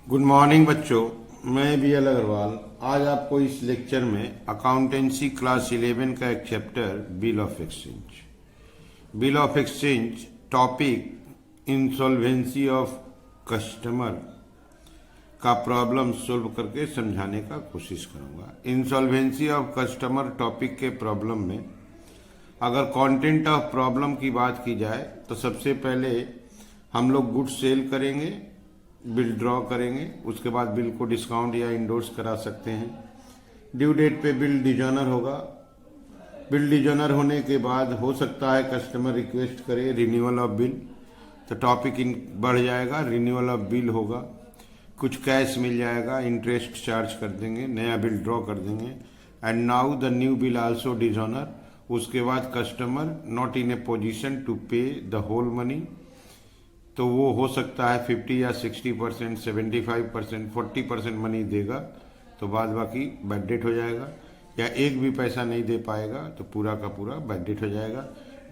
Good morning बच्चों, मैं B L Agarwal. आज आपको इस लेक्चर में अकाउंटेंसी क्लास 11 का एक chapter bill of exchange topic insolvency of customer का प्रॉब्लम सोल्व करके समझाने का कोशिश करूंगा। इंसॉल्वेंसी ऑफ कस्टमर टॉपिक के प्रॉब्लम में अगर कंटेंट ऑफ प्रॉब्लम की बात की जाए तो सबसे पहले हम लोग गुड्स सेल करेंगे, बिल ड्रॉ करेंगे, उसके बाद बिल को डिस्काउंट या इंडोर्स करा सकते हैं। ड्यू डेट पे बिल डिजॉनर होगा। बिल डिजॉनर होने के बाद हो सकता है कस्टमर रिक्वेस्ट करे रिन्यूअल ऑफ बिल, तो टॉपिक बढ़ जाएगा, रिन्यूअल ऑफ बिल होगा, कुछ कैश मिल जाएगा, इंटरेस्ट चार्ज कर देंगे, नया बिल ड्रॉ कर देंगे। And now the new bill also dishonoured. उसके बाद customer not in a position to pay the whole money, तो वो हो सकता है 50 या 60%, 75%, 40% मनी देगा तो बाद बाकी बैड डेट हो जाएगा, या एक भी पैसा नहीं दे पाएगा तो पूरा का पूरा बैड डेट हो जाएगा।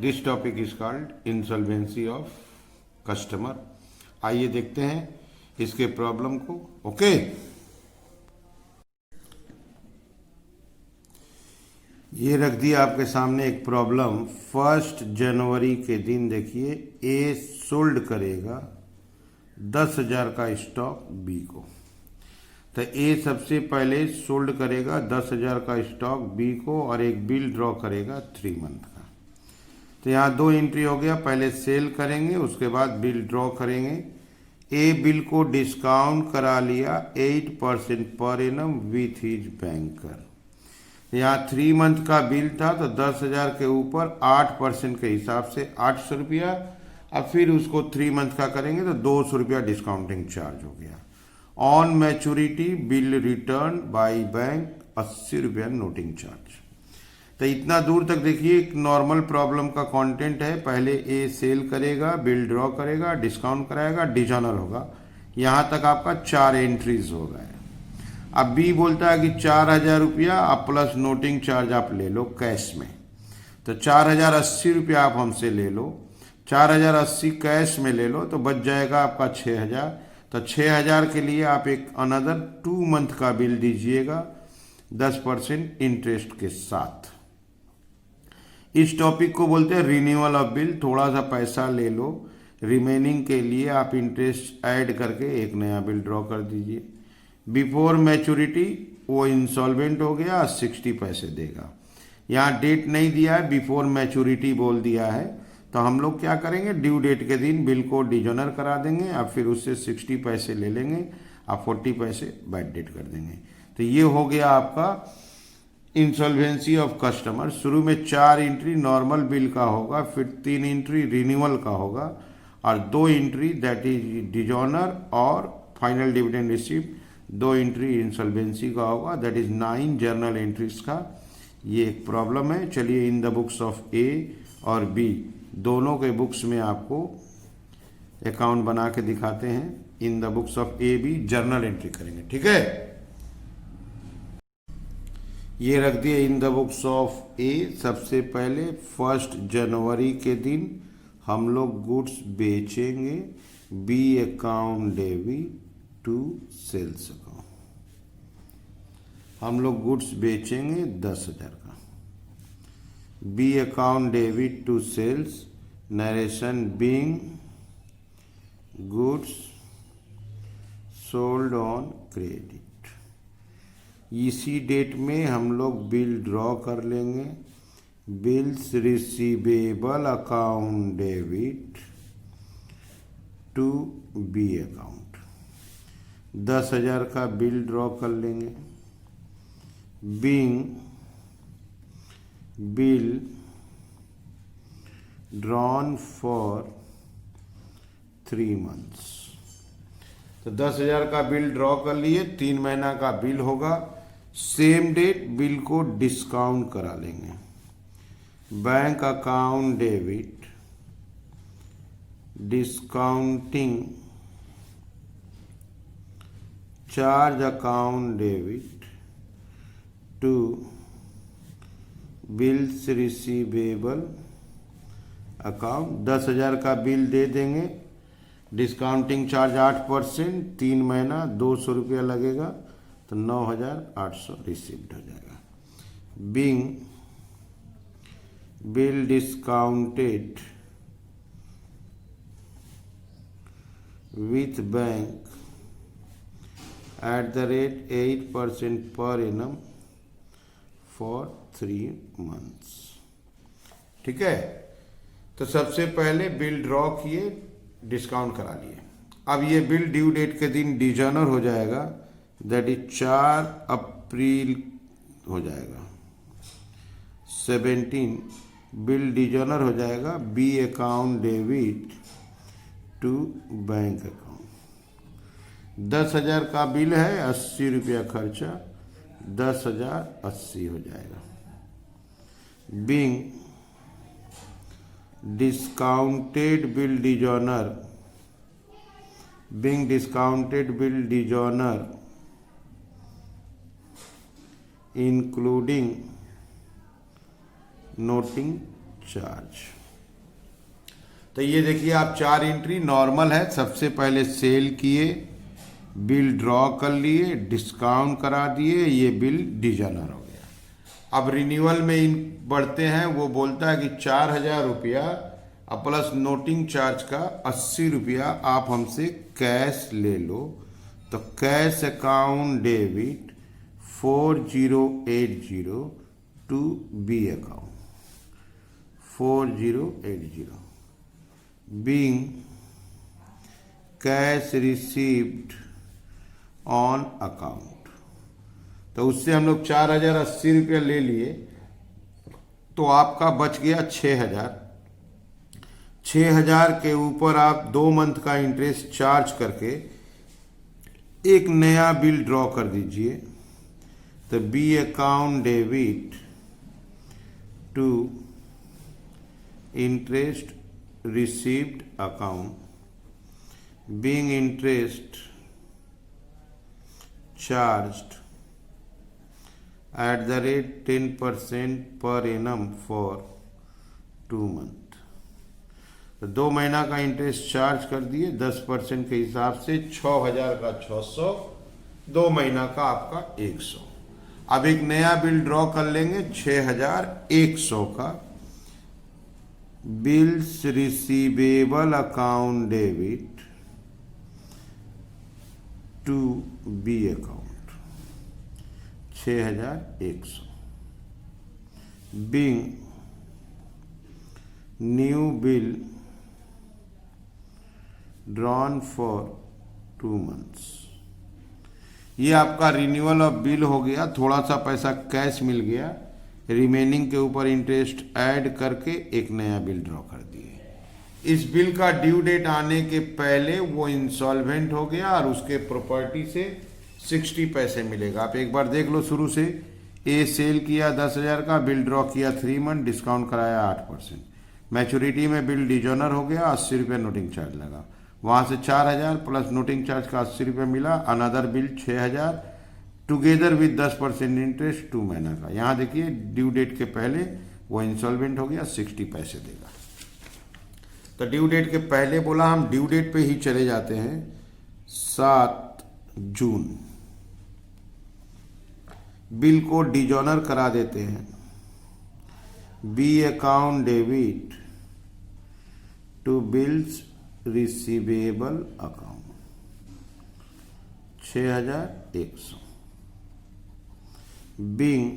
This topic is called insolvency of customer. आइए देखते हैं इसके प्रॉब्लम को। ओके, ये रख दिया आपके सामने एक प्रॉब्लम। 1 जनवरी के दिन देखिए, ए सोल्ड करेगा 10,000 का स्टॉक बी को। तो ए सबसे पहले सोल्ड करेगा 10,000 का स्टॉक बी को और एक बिल ड्रॉ करेगा 3 मंथ का। तो यहाँ 2 एंट्री हो गया, पहले सेल करेंगे उसके बाद बिल ड्रॉ करेंगे। ए बिल को डिस्काउंट करा लिया 8% per annum with his banker. यहाँ 3 मंथ का बिल था तो 10,000 के ऊपर 8% के हिसाब से 800 रुपया, अब फिर उसको 3 मंथ का करेंगे तो 200 रुपया डिस्काउंटिंग चार्ज हो गया। On maturity bill return by bank 80 रुपया नोटिंग चार्ज। तो इतना दूर तक देखिए एक नॉर्मल प्रॉब्लम का कंटेंट है। पहले ए सेल करेगा, बिल ड्रॉ करेगा, डिस्काउंट कराएगा, डिजॉनर होगा। यहाँ तक आपका 4 एंट्रीज हो गए। अब बी बोलता है कि 4,000 रुपया आप प्लस नोटिंग चार्ज आप ले लो कैश में, तो 4,080 रुपया आप हमसे ले लो। 4,080 कैश में ले लो तो बच जाएगा आपका 6,000। तो 6,000 के लिए आप एक अनदर 2 मंथ का बिल दीजिएगा 10% इंटरेस्ट के साथ। इस टॉपिक को बोलते हैं रिन्यूअल ऑफ बिल। थोड़ा सा पैसा ले लो, रिमेनिंग के लिए आप इंटरेस्ट ऐड करके एक नया बिल ड्रॉ कर दीजिए। बिफोर मैच्योरिटी वो इंसॉल्वेंट हो गया, 60 पैसे देगा। यहाँ डेट नहीं दिया है, बिफोर मैच्योरिटी बोल दिया है, तो हम लोग क्या करेंगे, ड्यू डेट के दिन बिल को डिजॉनर करा देंगे, अब फिर उससे 60 पैसे ले लेंगे, अब 40 पैसे बैड डेट कर देंगे। तो ये हो गया आपका इंसॉल्वेंसी ऑफ कस्टमर। शुरू में 4 एंट्री नॉर्मल बिल का होगा, फिर 3 एंट्री रिन्यूअल का होगा और 2 एंट्री दैट इज डिजॉनर और final dividend received. 2 entry insolvency का होगा, दैट इज 9 जर्नल एंट्रीज का ये एक प्रॉब्लम है। चलिए इन द बुक्स ऑफ ए और बी दोनों के बुक्स में आपको अकाउंट बना के दिखाते हैं। In the books of A B journal entry करेंगे, ठीक है। ये रख दिए in the books of A. सबसे पहले 1 जनवरी के दिन हम लोग गुड्स बेचेंगे, B account debit to sales account. हम लोग गुड्स बेचेंगे 10,000 का, B account debit to sales, narration being goods sold on credit. इसी डेट में हम लोग बिल ड्रॉ कर लेंगे, bills receivable account debit to B account. 10,000 का बिल ड्रॉ कर लेंगे, being bill drawn for 3 months. तो 10,000 का बिल ड्रॉ कर लिए, 3 महीना का बिल होगा। सेम डेट बिल को डिस्काउंट करा लेंगे, bank account debit discounting charge account debit to bills receivable account. 10,000 का बिल दे देंगे, डिस्काउंटिंग चार्ज 8%, 3 महीना 200 रुपया लगेगा, तो 9,800 रिसीव्ड हो जाएगा। Being bill discounted with bank at the rate 8% per annum for 3 months। ठीक है, तो सबसे पहले बिल ड्रॉ किए, डिस्काउंट करा लिए। अब ये बिल ड्यू डेट के दिन डिजर्नर हो जाएगा, दैट इज 4 अप्रैल हो जाएगा। 17 बिल डिजर्नर हो जाएगा, B account debit to bank account. 10,000 का बिल है, 80 रुपया खर्चा, 10,080 हो जाएगा। Being discounted bill dishonoured, being discounted bill dishonoured including noting charge. तो ये देखिए आप 4 एंट्री नॉर्मल है। सबसे पहले सेल किए, बिल ड्रॉ कर लिए, डिस्काउंट करा दिए, ये बिल डिजर्नर हो गया। अब रिन्यूअल में इन बढ़ते हैं, वो बोलता है कि 4,000 रुपया और प्लस नोटिंग चार्ज का 80 रुपया आप हमसे कैश ले लो। तो cash account debit 4080 to B account 4080 being cash received on account। तो उससे हम लोग 4,080 रुपया ले लिए, तो आपका बच गया 6,000। 6,000 के ऊपर आप 2 मंथ का इंटरेस्ट चार्ज करके एक नया बिल ड्रॉ कर दीजिए। तो B account debit to interest received account being interest charged at the rate 10% per annum for 2 months। तो 2 महीना का इंटरेस्ट चार्ज कर दिए 10% के हिसाब से, 6,000 का 600, 2 महीना का आपका 100। अब एक नया बिल ड्रॉ कर लेंगे 6,100 का, bills receivable account debit to B account 6,100। Being new bill drawn for 2 months. ये आपका रिन्यूअल ऑफ बिल हो गया, थोड़ा सा पैसा कैश मिल गया, रिमेनिंग के ऊपर इंटरेस्ट ऐड करके एक नया बिल ड्रॉ कर दिए। इस बिल का ड्यू डेट आने के पहले वो इंसॉल्वेंट हो गया और उसके प्रॉपर्टी से 60 पैसे मिलेगा। आप एक बार देख लो शुरू से। ए सेल किया 10,000 का, बिल ड्रॉ किया 3 मंथ, डिस्काउंट कराया 8%, मैच्योरिटी में बिल डिजर्नर हो गया, 80 रुपया नोटिंग चार्ज लगा। वहाँ से 4,000 प्लस नोटिंग चार्ज का 80 रुपया मिला, another bill 6,000 together with 10% interest 2 महीना का। यहाँ देखिए ड्यू डेट के पहले वो इंसॉल्वेंट हो गया, 60 पैसे देगा। तो ड्यू डेट के पहले बोला, हम ड्यू डेट पे ही चले जाते हैं। 7 जून बिल को डिजॉनर करा देते हैं। B account debit to bills receivable account 6,100। Being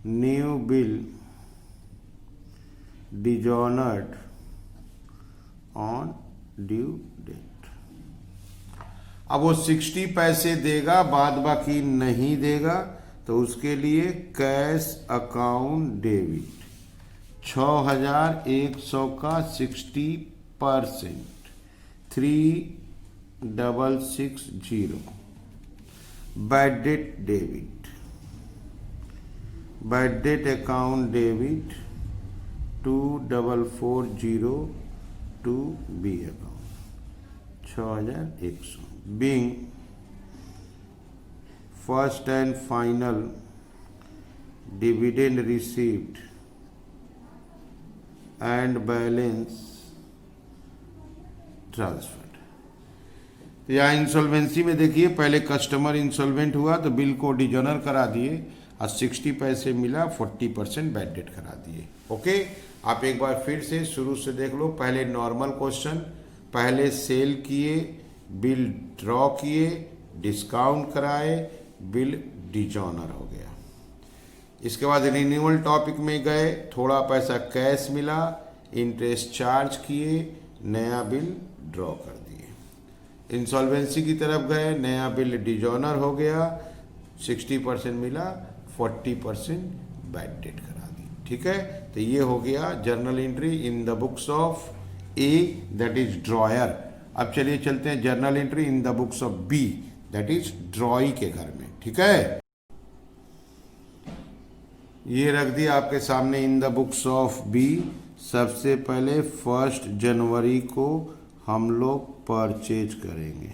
new bill dishonoured on due date. अब वो 60 पैसे देगा, बाद बाकी नहीं देगा, तो उसके लिए कैश अकाउंट डेबिट 6,100 का 60% 3,660। Bad debt debit, bad debt account debit 2,440 to B account 6,100। Being first and final dividend received and balance transferred. तो यहाँ इंसॉल्वेंसी में देखिए, पहले कस्टमर इंसॉल्वेंट हुआ तो बिल को डिजोनर करा दिए और 60 पैसे मिला, 40% बैड डेट करा दिए। ओके, आप एक बार फिर से शुरू से देख लो। पहले नॉर्मल क्वेश्चन, पहले सेल किए, बिल ड्रॉ किए, डिस्काउंट कराए, बिल डिजोनर हो गया। इसके बाद रिन्यूअल टॉपिक में गए, थोड़ा पैसा कैश मिला, इंटरेस्ट चार्ज किए, नया बिल ड्रॉ कर दिए। इंसॉल्वेंसी की तरफ गए, नया बिल डिजोनर हो गया, 60% मिला, 40% बैड डेट करा दी। ठीक है, तो ये हो गया journal entry in the books of A, that is drawer. अब चलिए चलते हैं journal entry in the books of B, that is drawee के घर में। ठीक है, ये रख दिया आपके सामने in the books of B. सबसे पहले 1 जनवरी को हम लोग परचेज करेंगे।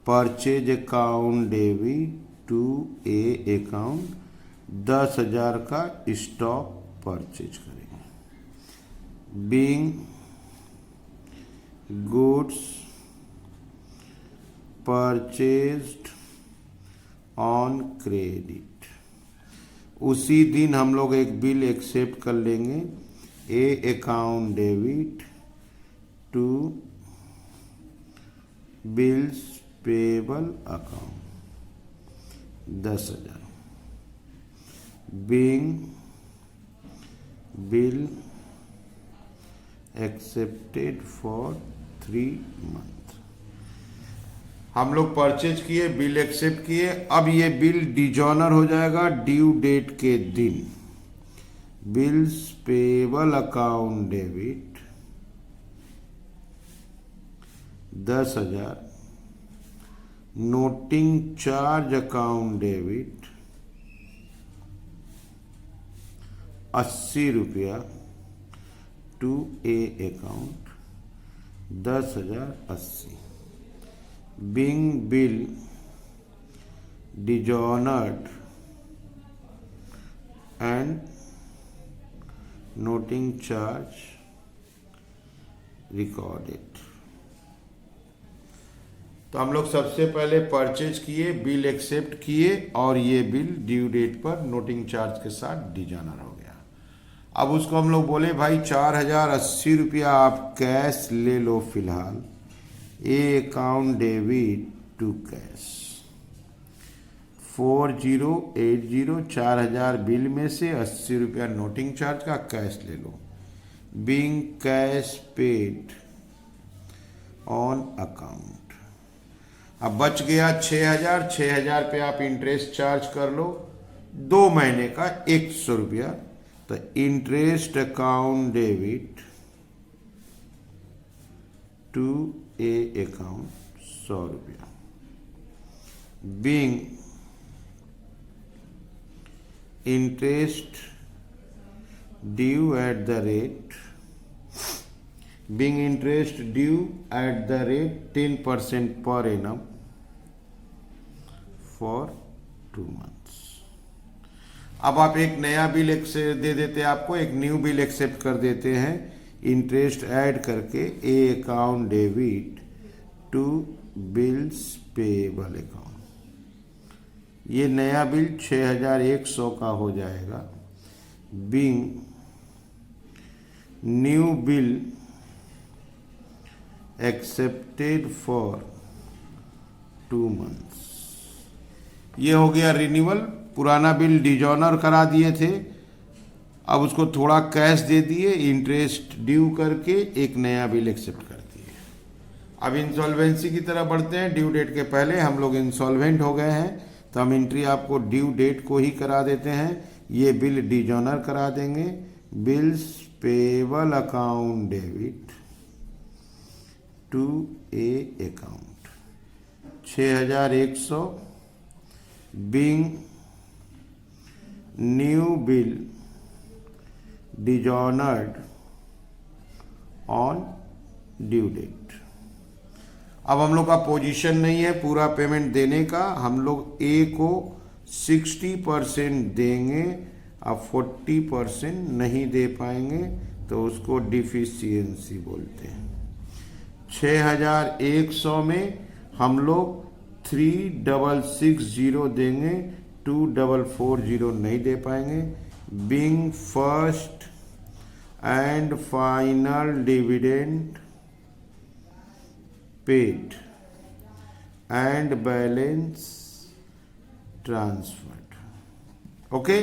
Purchase account debit to A account, 10,000 का स्टॉक परचेज करेंगे। Being goods purchased on credit, उसी दिन हम लोग एक बिल एक्सेप्ट कर लेंगे। A account debit to bills payable account, 10,000। Being bill accepted for 3 month, हम लोग परचेज किए, बिल एक्सेप्ट किए। अब ये बिल डिजोनर हो जाएगा ड्यू डेट के दिन। Bills payable account debit 10,000, noting charge account debit 80 रुपया to A account, 10,080। Being bill dishonored and noting charge recorded। तो हम लोग सबसे पहले परचेज किए, बिल एक्सेप्ट किए और ये बिल ड्यू डेट पर नोटिंग चार्ज के साथ डिजोनर हो गया। अब उसको हम लोग बोले भाई 4,080 रुपया आप कैश ले लो फिलहाल, A account debit to cash 4080, 4,000 bill में से 80 रुपया नोटिंग चार्ज का कैश ले लो। Being cash paid on account, अब बच गया 6,000, 6,000 पे आप इंटरेस्ट चार्ज कर लो 2 महीने का 100 रुपया, तो interest account debit to A account 100 रुपया। Being interest due at the rate, being interest due at the rate 10% per annum for 2 months. अब आप एक नया बिल दे देते हैं, आपको एक न्यू बिल एक्सेप्ट कर देते हैं, इंटरेस्ट ऐड करके A account debit to bills payable account. ये नया बिल 6,100 का हो जाएगा। Being new bill accepted for 2 months, ये हो गया रिन्यूअल। पुराना बिल डिजोनर करा दिए थे, अब उसको थोड़ा कैश दे दिए, इंटरेस्ट ड्यू करके एक नया बिल एक्सेप्ट कर दिए। अब इंसॉल्वेंसी की तरफ बढ़ते हैं। ड्यू डेट के पहले हम लोग इंसॉल्वेंट हो गए हैं, तो हम एंट्री आपको ड्यू डेट को ही करा देते हैं। ये बिल डिजोनर करा देंगे। Bills payable account debit to A account 6,100। Being new bill dishonoured on due date. अब हम लोग का पोजीशन नहीं है पूरा पेमेंट देने का, हम लोग ए को 60% देंगे, अब 40% नहीं दे पाएंगे तो उसको डिफिशियंसी बोलते हैं। 6100 में हम लोग 3660 देंगे, 2440 नहीं दे पाएंगे। Being first and final dividend paid and balance transferred. Okay,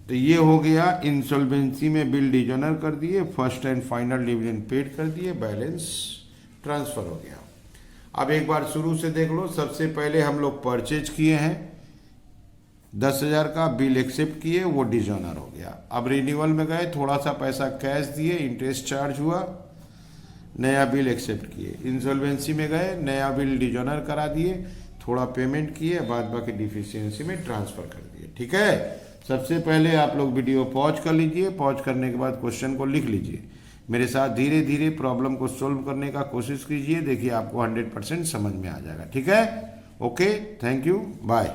तो ये हो गया इंसॉल्वेंसी में बिल डिजोनर कर दिए, first and final dividend paid कर दिए, बैलेंस ट्रांसफर हो गया। अब एक बार शुरू से देख लो। सबसे पहले हम लोग परचेज किए हैं 10,000 का, बिल एक्सेप्ट किए, वो डिजोनर हो गया। अब रिन्यूअल में गए, थोड़ा सा पैसा कैश दिए, इंटरेस्ट चार्ज हुआ, नया बिल एक्सेप्ट किए। इंसॉल्वेंसी में गए, नया बिल डिजोनर करा दिए, थोड़ा पेमेंट किए, बाद बाकी डिफिशियंसी में ट्रांसफर कर दिए। ठीक है, सबसे पहले आप लोग वीडियो पॉज कर लीजिए, पॉज करने के बाद क्वेश्चन को लिख लीजिए, मेरे साथ धीरे धीरे प्रॉब्लम को सोल्व करने का कोशिश कीजिए, देखिए आपको 100% समझ में आ जाएगा। ठीक है, ओके, थैंक यू, बाय।